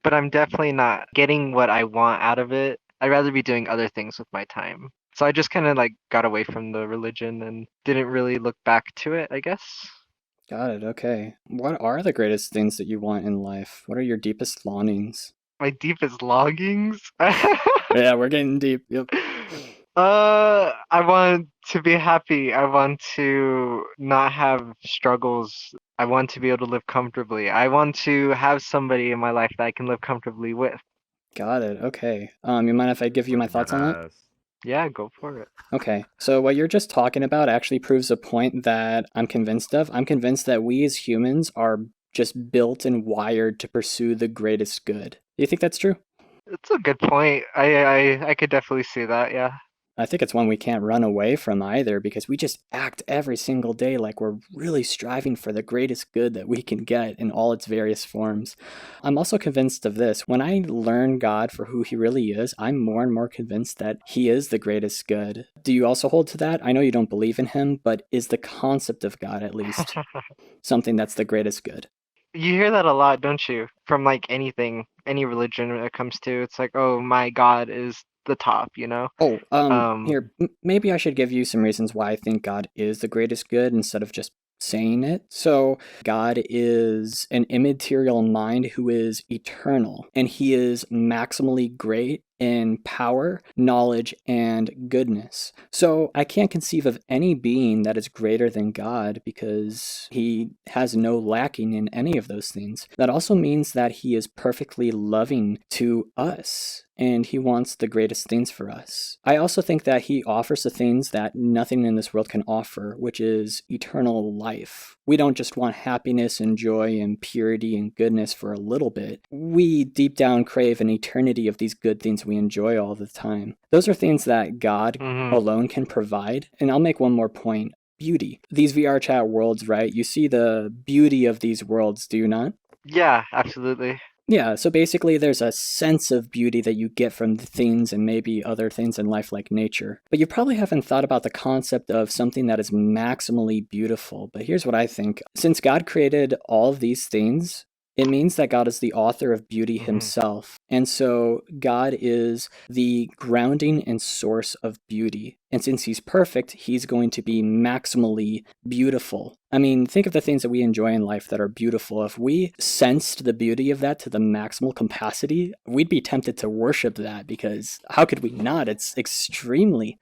but I'm definitely not getting what I want out of it. I'd rather be doing other things with my time. So I just kind of like got away from the religion and didn't really look back to it, I guess. Got it. Okay. What are the greatest things that you want in life? What are your deepest longings? My deepest longings. Yeah, we're getting deep. Yep. I want to be happy. I want to not have struggles. I want to be able to live comfortably. I want to have somebody in my life that I can live comfortably with. Got it. Okay. You mind if I give you my thoughts on that? Yes. Yeah, go for it. Okay, so what you're just talking about actually proves a point that I'm convinced of. I'm convinced that we as humans are just built and wired to pursue the greatest good. Do you think that's true? It's a good point. I could definitely see that, yeah. I think it's one we can't run away from either because we just act every single day like we're really striving for the greatest good that we can get in all its various forms. I'm also convinced of this. When I learn God for who he really is, I'm more and more convinced that he is the greatest good. Do you also hold to that? I know you don't believe in him, but is the concept of God at least something that's the greatest good? You hear that a lot, don't you? From like anything, any religion when it comes to, it's like, oh, my God is the top, you know? Oh, Um, here, maybe I should give you some reasons why I think God is the greatest good instead of just saying it. So, God is an immaterial mind who is eternal, and he is maximally great in power, knowledge, and goodness. So, I can't conceive of any being that is greater than God because he has no lacking in any of those things. That also means that he is perfectly loving to us and he wants the greatest things for us. I also think that he offers the things that nothing in this world can offer, which is eternal life. We don't just want happiness and joy and purity and goodness for a little bit. We deep down crave an eternity of these good things we enjoy all the time. Those are things that God mhm. alone can provide. And I'll make one more point. Beauty. These VR chat worlds, right? You see the beauty of these worlds, do you not? Yeah, absolutely. Yeah, so basically, there's a sense of beauty that you get from the things and maybe other things in life like nature. But you probably haven't thought about the concept of something that is maximally beautiful. But here's what I think. Since God created all of these things, it means that God is the author of beauty Mhm. himself. And so God is the grounding and source of beauty. And since he's perfect, he's going to be maximally beautiful. I mean, think of the things that we enjoy in life that are beautiful. If we sensed the beauty of that to the maximal capacity, we'd be tempted to worship that because how could we not? It's extremely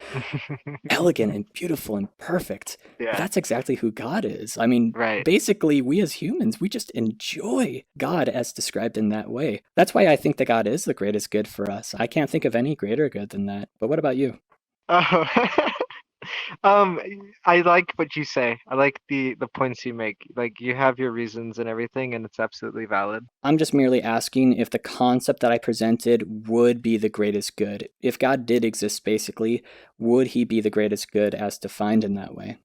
elegant and beautiful and perfect. But Yeah, that's exactly who God is. I mean, right. basically, we as humans, we just enjoy God as described in that way. That's why I think that God is the greatest good for us. I can't think of any greater good than that. But what about you? Oh. Um, I like what you say. I like the points you make. Like you have your reasons and everything, and it's absolutely valid. I'm just merely asking if the concept that I presented would be the greatest good. If God did exist, basically, would he be the greatest good as defined in that way?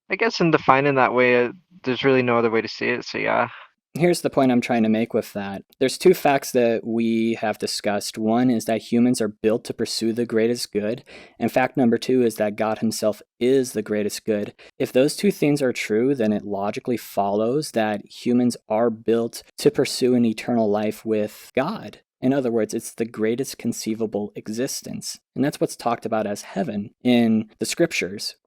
I guess in defining that way, there's really no other way to see it. So yeah. Here's the point I'm trying to make with that. There's two facts that we have discussed. One is that humans are built to pursue the greatest good, and fact number two is that God himself is the greatest good. If those two things are true, then it logically follows that humans are built to pursue an eternal life with God. In other words, it's the greatest conceivable existence. And that's what's talked about as heaven in the scriptures.